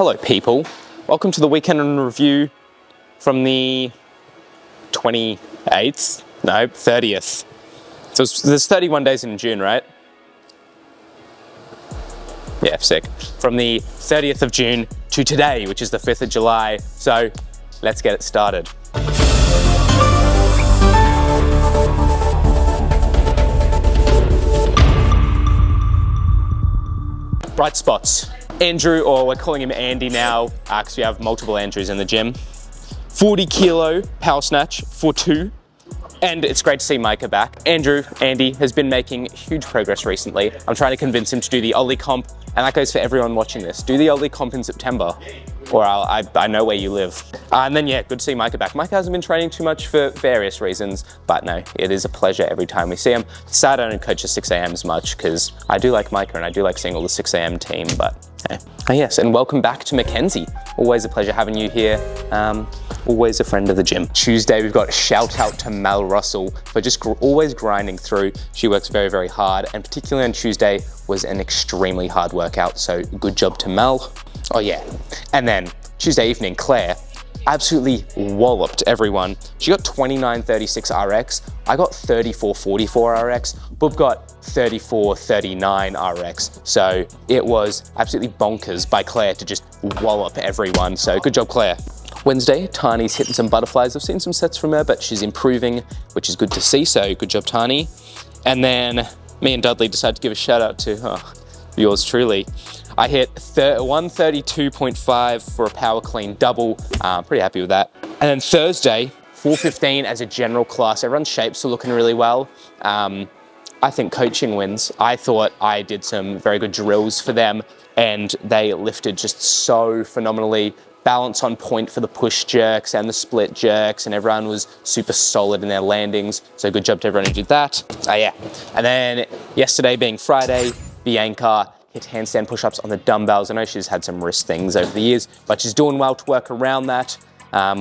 Hello people, welcome to the weekend in review from the 28th, no, 30th. So there's 31 days in June, right? Yeah, sick. From the 30th of June to today, which is the 5th of July. So let's get it started. Bright spots. Andrew, or we're calling him Andy now, because we have multiple Andrews in the gym. 40 kilo power snatch for 2. And it's great to see Micah back. Andy has been making huge progress recently. I'm trying to convince him to do the Ollie comp, and that goes for everyone watching this. Do the Ollie comp in September, or I know where you live. And then yeah, good to see Micah back. Micah hasn't been training too much for various reasons, but no, it is a pleasure every time we see him. Sad I don't coach at 6 a.m. as much, because I do like Micah and I do like seeing all the 6 a.m. team, but hey. Oh yes, and welcome back to Mackenzie. Always a pleasure having you here. Always a friend of the gym. Tuesday, we've got shout out to Mel Russell for just always grinding through. She works very, very hard, and particularly on Tuesday was an extremely hard workout. So good job to Mel. Oh yeah. And then Tuesday evening, Claire absolutely walloped everyone. She got 29.36 RX. I got 34.44 RX. Bub got 34.39 RX. So it was absolutely bonkers by Claire to just wallop everyone. So good job, Claire. Wednesday, Tani's hitting some butterflies. I've seen some sets from her, but she's improving, which is good to see. So good job, Tani. And then me and Dudley decided to give a shout out to yours truly. I hit 132.5 for a power clean double. Pretty happy with that. And then Thursday, 4:15 as a general class. Everyone's shapes are looking really well. I think coaching wins. I thought I did some very good drills for them, and they lifted just so phenomenally. Balance on point for the push jerks and the split jerks, and everyone was super solid in their landings. So good job to everyone who did that. Yeah. And then yesterday being Friday, Bianca hit handstand push-ups on the dumbbells. I know she's had some wrist things over the years, but she's doing well to work around that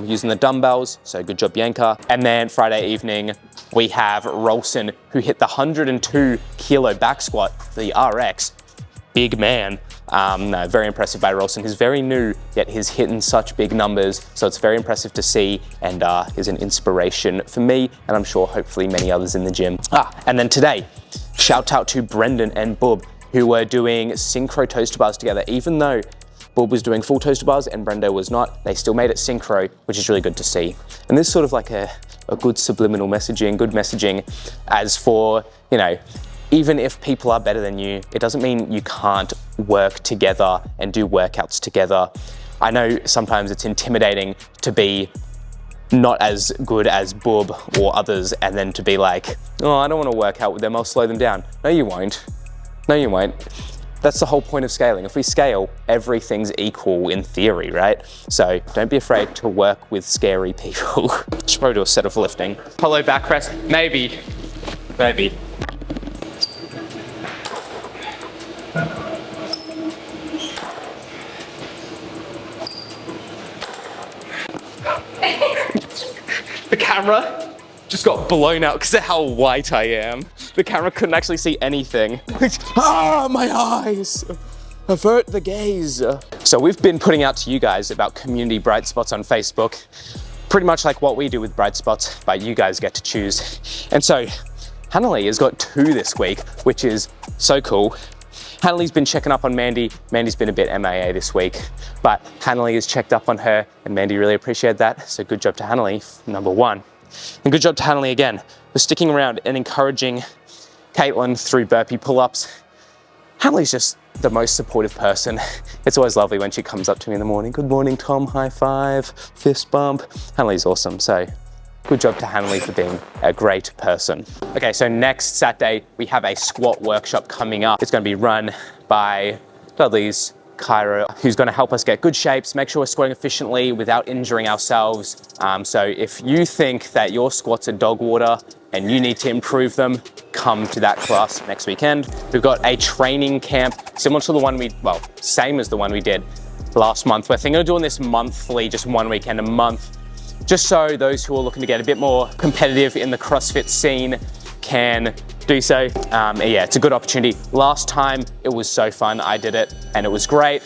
using the dumbbells. So good job, Bianca. And then Friday evening, we have Rolson, who hit the 102 kilo back squat for the RX. Big man. No, very impressive by Rolson. He's very new, yet he's hitting such big numbers. So it's very impressive to see, and is an inspiration for me, and I'm sure hopefully many others in the gym. And then today, shout out to Brendan and Bub, who were doing synchro toaster bars together. Even though Bub was doing full toaster bars and Brendo was not, they still made it synchro, which is really good to see. And this is sort of like a good subliminal messaging, good messaging as for, you know, even if people are better than you, it doesn't mean you can't work together and do workouts together. I know sometimes it's intimidating to be not as good as Bub or others, and then to be like, oh, I don't want to work out with them, I'll slow them down. No, you won't. No, you won't. That's the whole point of scaling. If we scale, everything's equal in theory, right? So don't be afraid to work with scary people. Should probably do a set of lifting. Hollow back press, maybe. The camera just got blown out because of how white I am. The camera couldn't actually see anything. My eyes! Avert the gaze. So we've been putting out to you guys about community bright spots on Facebook, pretty much like what we do with bright spots, but you guys get to choose. And so Hanley has got 2 this week, which is so cool. Hanley's been checking up on Mandy. Mandy's been a bit MIA this week, but Hanley has checked up on her, and Mandy really appreciated that. So good job to Hanley, number 1. And good job to Hanley again for sticking around and encouraging Caitlin through burpee pull-ups. Hanley's just the most supportive person. It's always lovely when she comes up to me in the morning. Good morning, Tom, high five, fist bump. Hanley's awesome, so good job to Hanley for being a great person. Okay, so next Saturday, we have a squat workshop coming up. It's gonna be run by Dudley's Kyra, who's gonna help us get good shapes, make sure we're squatting efficiently without injuring ourselves. So if you think that your squats are dog water and you need to improve them, come to that class next weekend. We've got a training camp similar to the one same as the one we did last month. We're thinking of doing this monthly, just one weekend a month, just so those who are looking to get a bit more competitive in the CrossFit scene can do so. Yeah, it's a good opportunity. Last time it was so fun, I did it and it was great.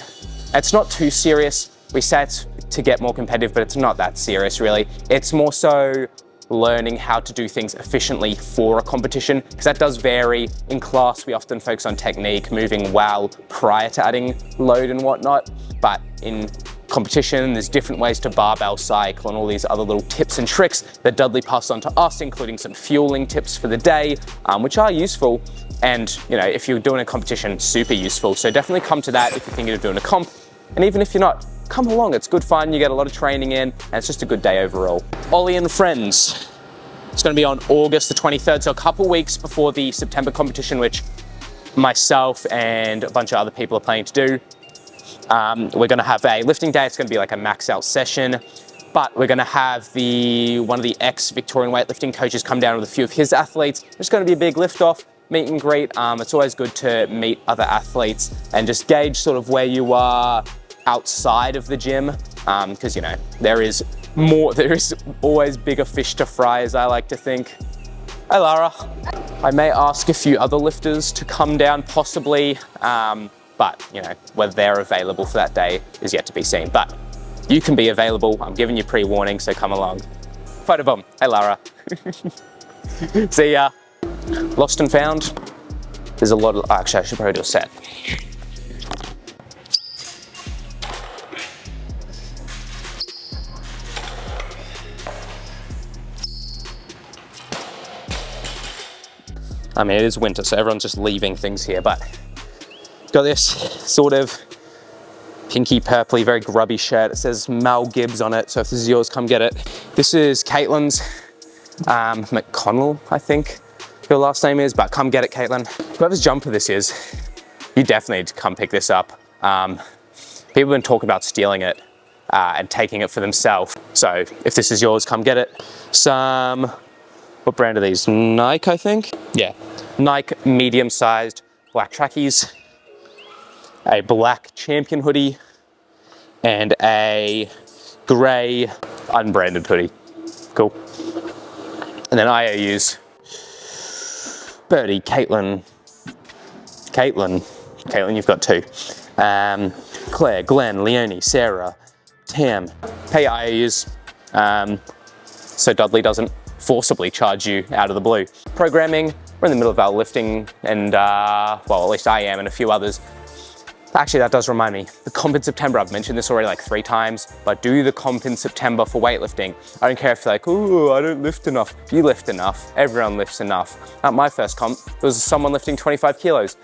It's not too serious. We say it's to get more competitive, but it's not that serious really. It's more so learning how to do things efficiently for a competition, because that does vary. In class, we often focus on technique, moving well prior to adding load and whatnot, but in competition, there's different ways to barbell cycle and all these other little tips and tricks that Dudley passed on to us, including some fueling tips for the day, which are useful. And you know, if you're doing a competition, super useful. So definitely come to that if you're thinking of doing a comp. And even if you're not, come along, it's good fun, you get a lot of training in, and it's just a good day overall. Ollie and Friends. It's gonna be on August the 23rd, so a couple weeks before the September competition, which myself and a bunch of other people are planning to do. We're gonna have a lifting day. It's gonna be like a max out session, but we're gonna have one of the ex-Victorian weightlifting coaches come down with a few of his athletes. It's gonna be a big lift off, meet and greet. It's always good to meet other athletes and just gauge sort of where you are outside of the gym, because you know, there is always bigger fish to fry, as I like to think. Hi Lara. I may ask a few other lifters to come down possibly, but you know, whether they're available for that day is yet to be seen. But you can be available. I'm giving you pre-warning, so come along. Photobomb. Hey Lara. See ya. Lost and found. There's a lot of, actually I should probably do a set. I mean, it is winter, so everyone's just leaving things here, but got this sort of pinky purpley, very grubby shirt. It says Mel Gibbs on it, so if this is yours, come get it. This is Caitlin's, McConnell, I think her last name is, but come get it, Caitlin. Whoever's jumper this is, you definitely need to come pick this up. People have been talking about stealing it and taking it for themselves. So if this is yours, come get it. What brand are these? Nike, I think? Yeah, Nike medium-sized black trackies, a black Champion hoodie, and a gray unbranded hoodie. Cool. And then IOUs. Birdie, Caitlin, you've got two. Claire, Glenn, Leonie, Sarah, Tam. Pay IOUs, so Dudley doesn't forcibly charge you out of the blue. Programming, we're in the middle of our lifting and, well, at least I am and a few others. Actually, that does remind me, the comp in September, I've mentioned this already like 3 times, but do the comp in September for weightlifting. I don't care if you're like, oh, I don't lift enough. You lift enough, everyone lifts enough. At my first comp, there was someone lifting 25 kilos.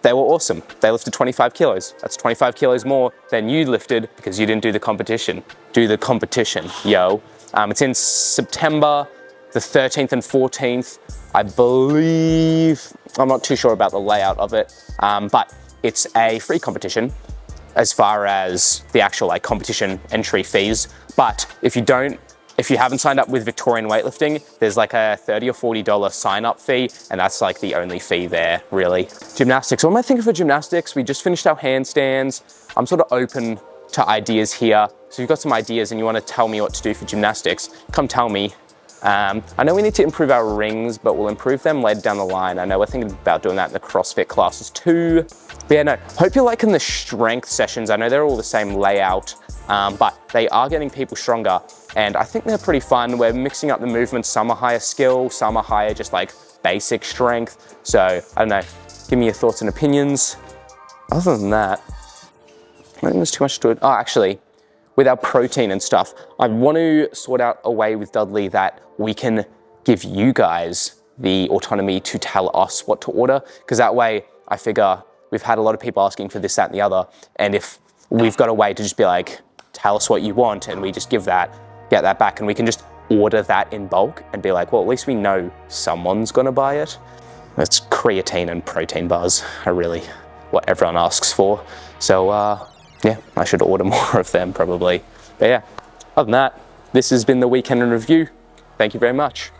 They were awesome. They lifted 25 kilos. That's 25 kilos more than you lifted because you didn't do the competition. Do the competition, yo. It's in September, the 13th and 14th, I believe. I'm not too sure about the layout of it, but it's a free competition as far as the actual like competition entry fees. But if you haven't signed up with Victorian weightlifting, there's like a $30 or $40 sign up fee, and that's like the only fee there, really. Gymnastics, what am I thinking for gymnastics? We just finished our handstands. I'm sort of open to ideas here. So if you've got some ideas and you want to tell me what to do for gymnastics, come tell me. I know we need to improve our rings, but we'll improve them later down the line. I know we're thinking about doing that in the CrossFit classes too. But yeah, no, hope you're liking the strength sessions. I know they're all the same layout, but they are getting people stronger, and I think they're pretty fun. We're mixing up the movements. Some are higher skill, some are higher just like basic strength. So I don't know, give me your thoughts and opinions. Other than that, I don't think there's too much to it. Oh, actually, with our protein and stuff, I want to sort out a way with Dudley that we can give you guys the autonomy to tell us what to order, because that way I figure we've had a lot of people asking for this, that, and the other, and if we've got a way to just be like, tell us what you want, and we just give that, get that back, and we can just order that in bulk and be like, well, at least we know someone's gonna buy it. That's creatine and protein bars are really what everyone asks for. So yeah, I should order more of them probably. But yeah, other than that, this has been the Weekend in Review. Thank you very much.